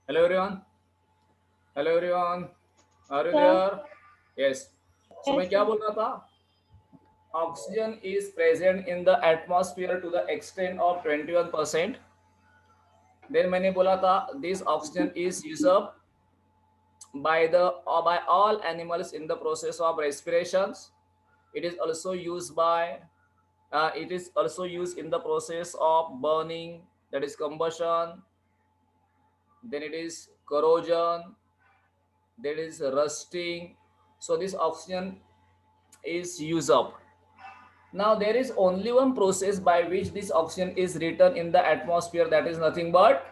Hello everyone. Hello everyone. Are you Sir, there? Yes. So yes, मैं क्या sir. बोल रहा था? Oxygen is present in the atmosphere to the extent of 21%. Then मैंने बोला था this oxygen is used up by all animals in the process of respirations. It is also used in the process of burning, that is combustion. Then it is corrosion, that is rusting. So this oxygen is used up. Now there is only one process by which this oxygen is returned in the atmosphere, that is nothing but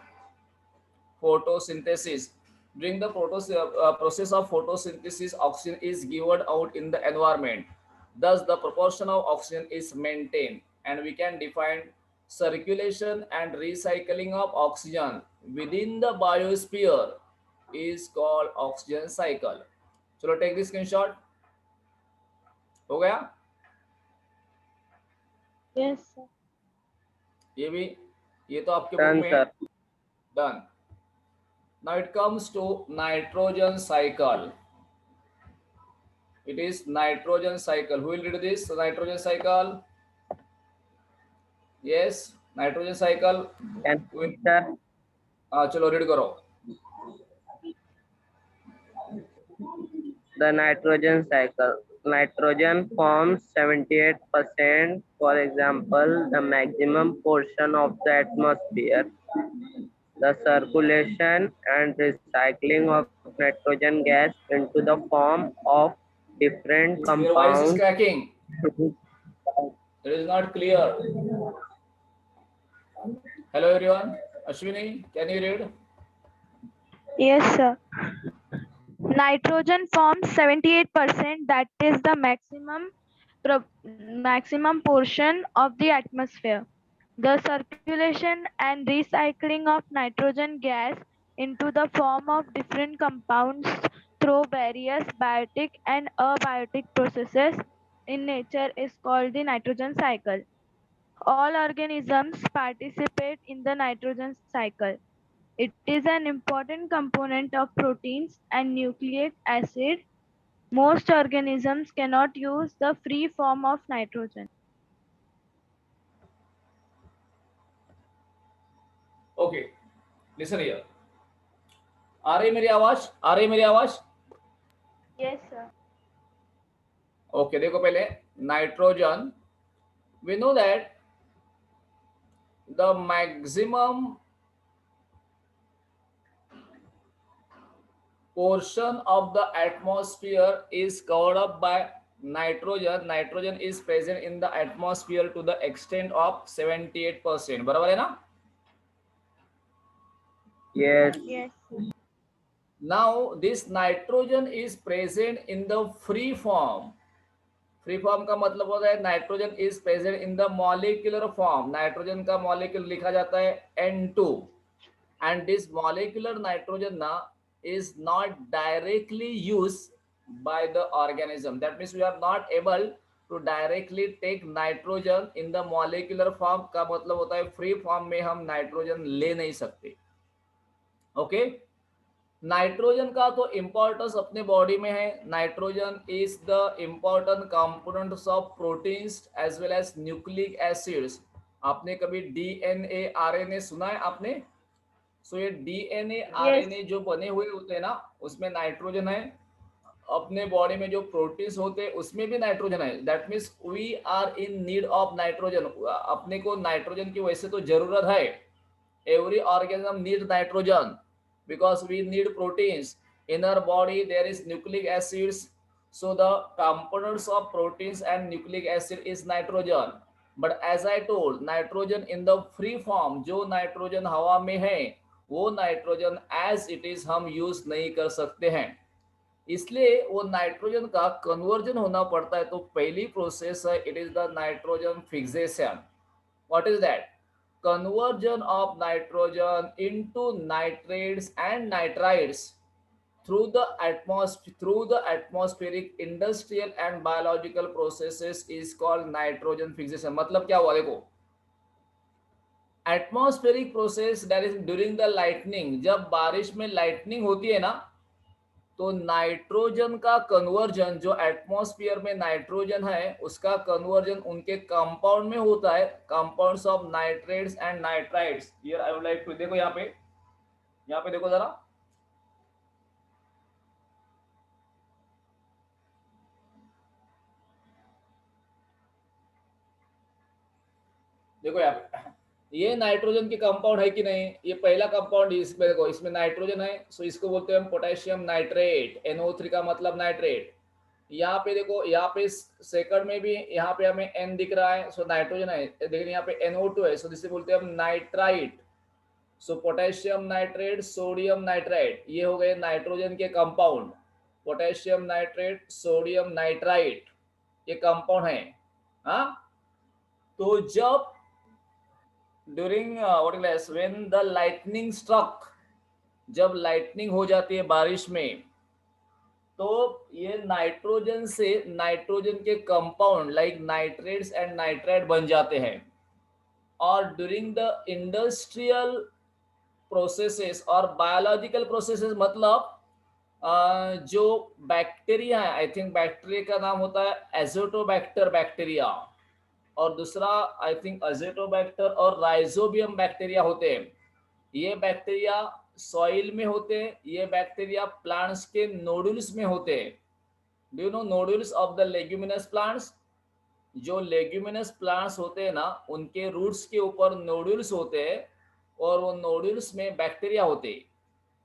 photosynthesis. During the process of photosynthesis, oxygen is given out in the environment. Thus the proportion of oxygen is maintained, and we can define circulation and recycling of oxygen within the biosphere is called oxygen cycle. चलो take this screenshot. हो गया? Yes, sir. ये भी, ये तो आपके book Done, में है. sir. Done. Now it comes to nitrogen cycle. It is nitrogen cycle. Who will read this? Nitrogen cycle. Yes, nitrogen cycle. Can Will, sir, चलो रीड करो. the nitrogen cycle. Nitrogen forms 78%, for example, the maximum portion of the atmosphere. The circulation and recycling of nitrogen gas into the form of different Your voice is compounds. cracking. It is not clear. Hello everyone. Ashwini, can you read? Yes, sir. Nitrogen forms 78%, that is the maximum portion of the atmosphere. The circulation and recycling of nitrogen gas into the form of different compounds through various biotic and abiotic processes in nature is called the nitrogen cycle. All organisms participate in the nitrogen cycle. It is an important component of proteins and nucleic acid. Most organisms cannot use the free form of nitrogen. Okay. Listen here. आ रही मेरी आवाज? आ रही मेरी आवाज? Yes, sir. Okay, देखो पहले nitrogen. We know that the maximum portion of the atmosphere is covered up by nitrogen. Nitrogen is present in the atmosphere to the extent of 78%. बराबर है ना? Yes, Yes, sir. Now this nitrogen is present in the free form. Free form का मतलब होता है nitrogen is present in the molecular form. Nitrogen का molecule लिखा जाता है N2. And this molecular nitrogen na is not directly used by the organism. That means we are not able to directly take nitrogen in the molecular form. का मतलब होता है free form में हम नाइट्रोजन ले नहीं सकते. ओके. नाइट्रोजन का तो इंपॉर्टेंस अपने बॉडी में है. Nitrogen is the important components of proteins as well as nucleic acids. आपने कभी डीएनए आरएनए सुना है आपने? सो ये डीएनए Yes, आरएनए जो बने हुए होते हैं ना, उसमें नाइट्रोजन है. अपने बॉडी में जो प्रोटीन्स होते हैं उसमें भी नाइट्रोजन है. That means we are in need of nitrogen. अपने को नाइट्रोजन की वैसे तो जरूरत है. Every organism need nitrogen because we need proteins. In our body there is nucleic acids, so the components of proteins and nucleic acid is nitrogen. But as I told, nitrogen in the free form, जो nitrogen हवा में है वो nitrogen as it is हम use नहीं कर सकते हैं. इसलिए वो नाइट्रोजन का कन्वर्जन होना पड़ता है. तो पहली प्रोसेस है, it is the nitrogen fixation. What is that? Conversion of nitrogen into nitrates and nitrites through the atmospheric industrial and biological processes is called nitrogen fixation. मतलब क्या हुआ देखो, atmospheric process that is during the lightning, जब बारिश में lightning होती है ना, तो नाइट्रोजन का कन्वर्जन, जो एटमॉस्फेयर में नाइट्रोजन है उसका कन्वर्जन उनके कंपाउंड में होता है, compounds of nitrates and nitrides. Here I would like to, देखो यहाँ पे देखो जरा, देखो यहाँ पे ये नाइट्रोजन के कंपाउंड है कि नहीं, ये पहला कंपाउंड इसमें देखो, इसमें नाइट्रोजन है, सो इसको बोलते हैं हम पोटेशियम नाइट्रेट, NO3 का मतलब नाइट्रेट। यहाँ पे देखो, यहाँ पे सेकंड में भी यहाँ पे हमें N दिख रहा है, सो नाइट्रोजन है, लेकिन यहाँ पे NO2 है, सो जिसे बोलते हैं हम nitrite. So potassium nitrate, sodium nitrite, ये हो गए नाइट्रोजन के compound. Potassium nitrate, sodium nitrite, ये कंपाउंड है। हाँ, तो जब during when the lightning struck, जब लाइटनिंग हो जाती है बारिश में, तो ये नाइट्रोजन से नाइट्रोजन के compound like nitrates and nitrite बन जाते हैं। और ड्यूरिंग द इंडस्ट्रियल प्रोसेसेस और बायोलॉजिकल प्रोसेसेस, मतलब जो बैक्टीरिया है, आई थिंक बैक्टीरिया का नाम होता है एजोटोबैक्टर बैक्टीरिया, और दूसरा आई थिंक अजेटोबैक्टर और राइजोबियम बैक्टीरिया होते हैं। ये बैक्टीरिया सॉइल में होते हैं, ये बैक्टीरिया प्लांट्स के नोडुल्स में होते हैं। Do you know nodules of the leguminous plants? जो लेग्यूमिनस प्लांट्स होते हैं ना, उनके रूट्स के ऊपर नोडुल्स होते हैं, और वो नोडुल्स में बैक्टीरिया होते हैं।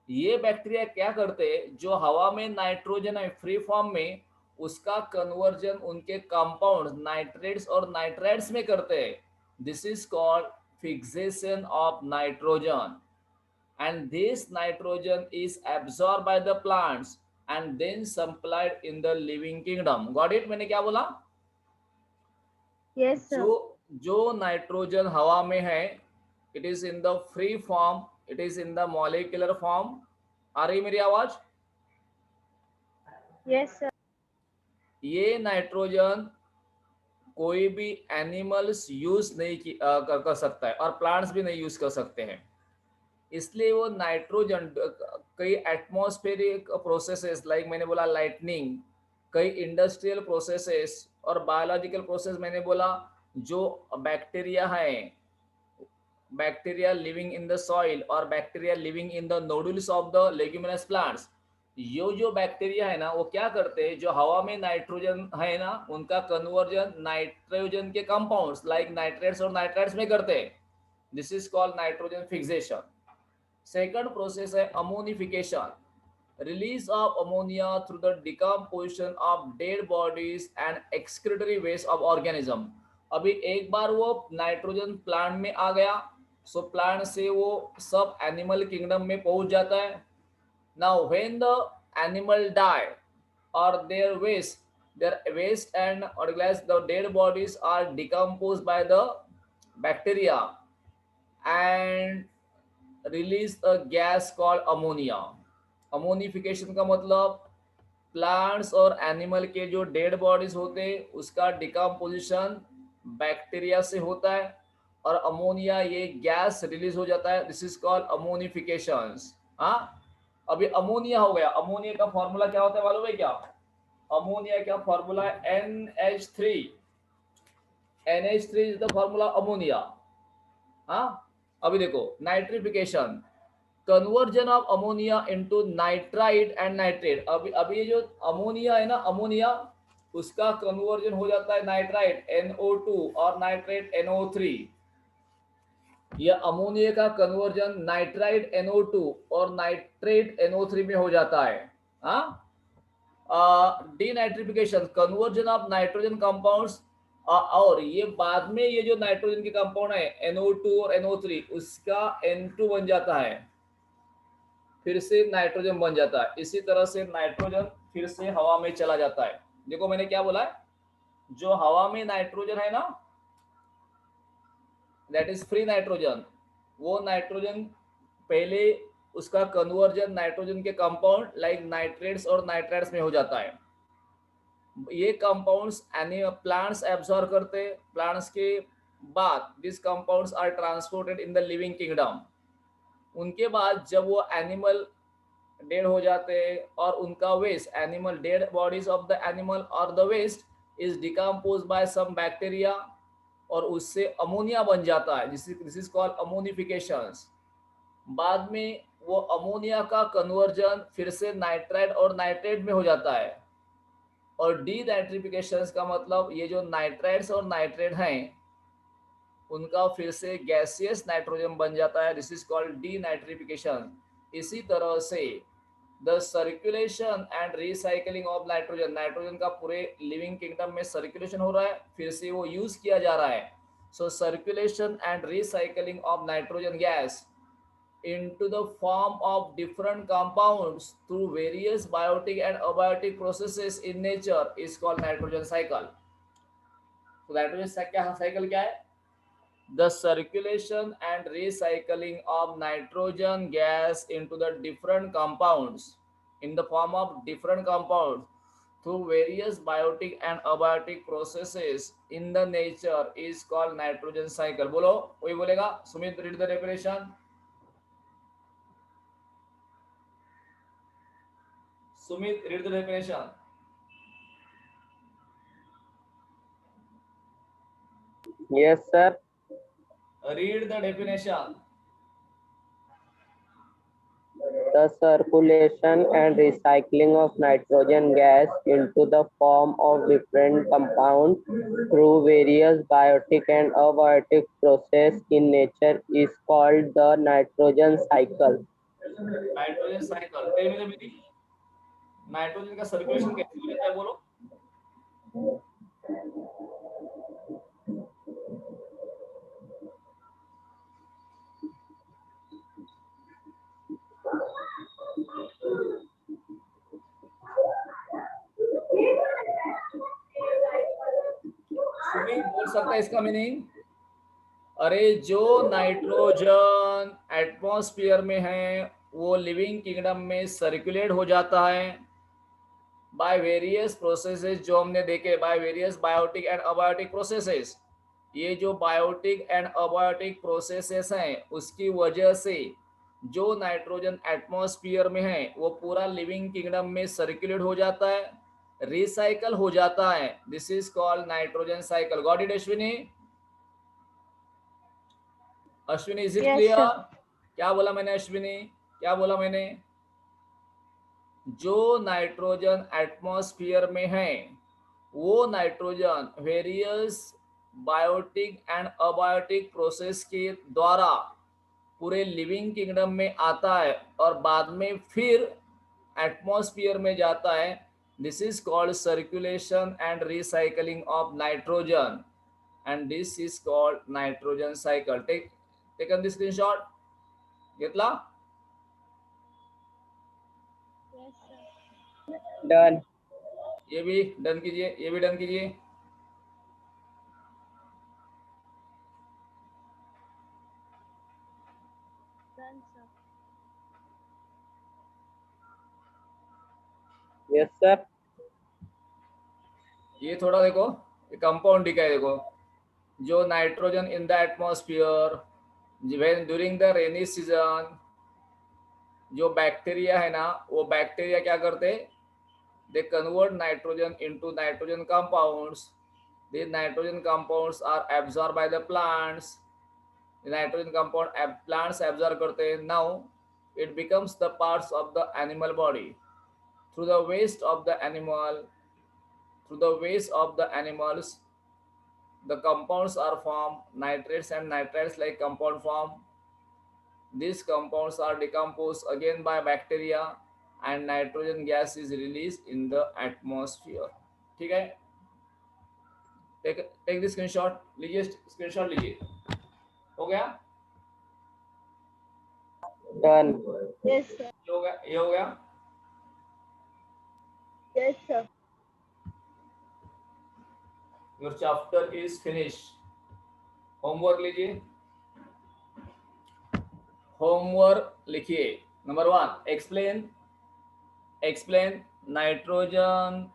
ये बैक्टीरिया क्या करते हैं, जो हवा में नाइट्रोजन है फ्री फॉर्म में, उसका कन्वर्जन उनके कंपाउंड नाइट्रेट्स और नाइट्राइड्स में करते हैं। This is called fixation of nitrogen, and this nitrogen is absorbed by the plants and then supplied in the living kingdom. Got it? मैंने क्या बोला? Yes, sir. जो नाइट्रोजन हवा में है, it is in the free form, it is in the molecular form. आ रही मेरी आवाज? Yes, sir. ये नाइट्रोजन कोई भी एनिमल्स यूज नहीं कर सकता है, और प्लांट्स भी नहीं यूज कर सकते हैं। इसलिए वो नाइट्रोजन कई एटमॉस्फेरिक प्रोसेसेस, लाइक मैंने बोला लाइटनिंग, कई इंडस्ट्रियल प्रोसेसेस और बायोलॉजिकल प्रोसेस मैंने बोला, जो बैक्टीरिया है, bacteria living in the soil और bacteria living in the nodules of the leguminous plants, ये जो बैक्टीरिया है ना, वो क्या करते हैं, जो हवा में नाइट्रोजन है ना, उनका कन्वर्जन नाइट्रोजन के कंपाउंड्स लाइक नाइट्रेट्स और नाइट्राइड्स में करते हैं। This is called nitrogen fixation. Second process है ammonification, release of ammonia through the decomposition of dead bodies and excretory waste of organism. अभी एक बार वो नाइट्रोजन प्लांट में आ गया, सो प्लांट से वो सब एनिमल किंगडम में पहुंच जाता है। Now when the animal die और their waste and organized the dead bodies are decomposed by the bacteria and release a gas called ammonia. Ammonification का मतलब प्लांट्स और एनिमल के जो डेड बॉडीज होते हैं उसका डिकम्पोजिशन बैक्टीरिया से होता है, और अमोनिया ये गैस रिलीज हो जाता है। This is called ammonification. हाँ, अभी अमोनिया हो गया। अमोनिया का फॉर्मूला क्या होता है मालूम है क्या? अमोनिया का फॉर्मूला है NH3। NH3 is the formula ammonia. हाँ, अभी देखो nitrification, conversion of ammonia into nitrite and nitrate. अभी ये जो अमोनिया है ना, अमोनिया उसका कन्वर्जन हो जाता है नाइट्राइट NO2 और नाइट्रेट NO3। यह अमोनिया का कन्वर्जन नाइट्राइट NO2 और नाइट्रेट NO3 में हो जाता है। हाँ, denitrification, conversion of nitrogen compounds, और ये बाद में ये जो नाइट्रोजन के कंपाउंड है NO2 और NO3 उसका N2 बन जाता है, फिर से नाइट्रोजन बन जाता है। इसी तरह से नाइट्रोजन फिर से हवा में चला जाता है। देखो मैंने क्या बोला है, जो हवा में नाइट्रोजन है ना, दैट इज फ्री नाइट्रोजन, वो नाइट्रोजन पहले उसका कन्वर्जन नाइट्रोजन के कंपाउंड लाइक नाइट्रेट्स और नाइट्राइड्स में हो जाता है। ये कंपाउंड्स प्लांट्स एब्सॉर्ब करते हैं, प्लांट्स के बाद this compounds are transported in the living kingdom. उनके बाद जब वो एनिमल डेड हो जाते हैं और उनका waste, animal dead bodies of the animal और the waste is decompose by some bacteria, और उससे अमोनिया बन जाता है, दिस इज कॉल्ड अमोनिफिकेशंस। बाद में वो अमोनिया का कन्वर्जन फिर से नाइट्राइड और नाइट्रेट में हो जाता है। और डी नाइट्रिफिकेशन का मतलब ये जो नाइट्राइड्स और नाइट्रेट हैं उनका फिर से गैसियस नाइट्रोजन बन जाता है, this is called D nitrification. इसी तरह से the circulation and recycling of nitrogen, nitrogen का पूरे लिविंग किंगडम में सर्कुलेशन हो रहा है, फिर से वो यूज किया जा रहा है। So circulation and recycling of nitrogen gas into the form of different compounds through various biotic and abiotic processes in nature is called nitrogen cycle. So nitrogen cycle क्या है? The circulation and recycling of nitrogen gas into the different compounds in the form of different compounds through various biotic and abiotic processes in the nature is called nitrogen cycle. बोलो, कोई बोलेगा? Sumit, read the definition. Sumit, read the definition. Yes, sir. Read the definition. The circulation and recycling of nitrogen gas into the form of different compounds through various biotic and abiotic processes in nature is called the nitrogen cycle. Nitrogen cycle. Tell me the meaning. Nitrogen का circulation कैसे हो जाता है, बोलो? सुमित बोल सकता है इसका मीनिंग? अरे जो नाइट्रोजन एटमॉस्फेयर में है वो लिविंग किंगडम में सर्कुलेट हो जाता है बाय वेरियस प्रोसेसेस, जो हमने देखे, by various biotic and abiotic processes. ये जो बायोटिक एंड अबायोटिक प्रोसेसेस हैं उसकी वजह से जो नाइट्रोजन एटमॉस्फेयर में है वो पूरा लिविंग किंगडम में सर्कुलेट हो जाता है, रिसाइकल हो जाता है, this is called nitrogen cycle. Got it Ashwini? Ashwini, is it Yes, clear? sir. क्या बोला मैंने अश्विनी, क्या बोला मैंने? जो नाइट्रोजन एटमॉस्फेयर में है वो nitrogen various biotic and abiotic process के द्वारा पूरे लिविंग किंगडम में आता है और बाद में फिर एटमॉस्फेयर में जाता है, this is called circulation and recycling of nitrogen and this is called nitrogen cycle. Taken the screenshot? घेतला? Yes, sir. Done. ये भी डन कीजिए, ये भी डन कीजिए। Done, sir. Yes, sir. ये थोड़ा देखो, ये कंपाउंड दिखा है, देखो जो nitrogen in the atmosphere when during the rainy season, जो बैक्टीरिया है ना वो बैक्टीरिया क्या करते, they convert nitrogen into nitrogen compounds, these nitrogen compounds are absorbed by the plants, nitrogen compound plants absorb करते हैं, now it becomes the parts of the animal body through the waste of the animal, through the waste of the animals the compounds are formed, nitrates and nitrites like compound form, these compounds are decomposed again by bacteria and nitrogen gas is released in the atmosphere. ठीक है, take this screenshot, लीजिए screenshot लीजिए, हो गया? Done. Yes, sir. ये हो गया, ये हो गया। Yes, sir. Your chapter is finished. Homework लीजिए, होमवर्क लिखिए। Number 1, explain nitrogen,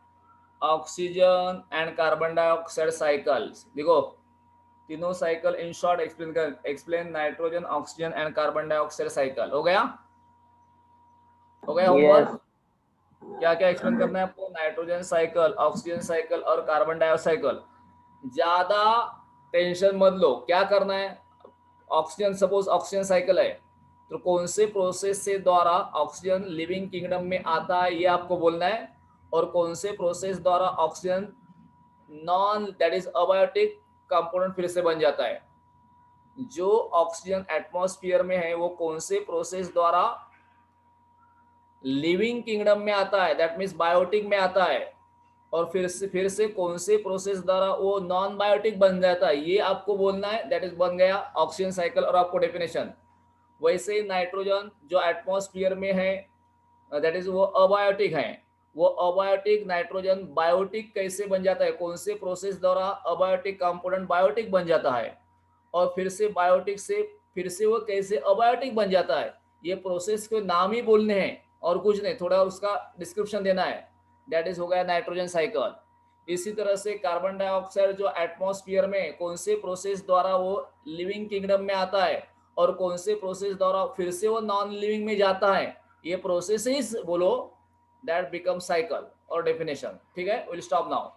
oxygen and carbon dioxide cycles. देखो तीनों cycle in short explain nitrogen, oxygen and carbon dioxide cycle. हो गया होमवर्क? Yes. क्या क्या एक्सप्लेन करना है आपको? नाइट्रोजन साइकिल, ऑक्सीजन साइकिल और कार्बन डाइऑक्साइड साइकिल। ज्यादा टेंशन मत लो, क्या करना है? ऑक्सीजन, सपोज ऑक्सीजन साइकिल है तो कौन से प्रोसेस से द्वारा ऑक्सीजन लिविंग किंगडम में आता है ये आपको बोलना है, और कौन से प्रोसेस द्वारा oxygen non that is abiotic component फिर से बन जाता है। जो ऑक्सीजन एटमॉस्फेयर में है वो कौन से प्रोसेस द्वारा लिविंग किंगडम में आता है, दैट मीन्स बायोटिक में आता है, और फिर से कौन से प्रोसेस द्वारा वो नॉन बायोटिक बन जाता है, ये आपको बोलना है। दैट इज बन गया ऑक्सीजन साइकिल और आपको डेफिनेशन। वैसे ही नाइट्रोजन जो एटमॉस्फेयर में है दैट इज वो अबायोटिक है, वो अबायोटिक नाइट्रोजन बायोटिक कैसे बन जाता है, कौन से प्रोसेस द्वारा अबायोटिक कंपोनेंट बायोटिक बन जाता है, और फिर से बायोटिक से फिर से वो कैसे अबायोटिक बन जाता है, ये प्रोसेस के नाम ही बोलने हैं और कुछ नहीं, थोड़ा उसका डिस्क्रिप्शन देना है। दैट इज हो गया नाइट्रोजन साइकिल। इसी तरह से कार्बन डाइऑक्साइड जो एटमॉस्फेयर में कौन से प्रोसेस द्वारा वो लिविंग किंगडम में आता है और कौन से प्रोसेस द्वारा फिर से वो नॉन लिविंग में जाता है, ये प्रोसेस बोलो, दैट बिकम साइकिल और डेफिनेशन। ठीक है, विल स्टॉप नाउ।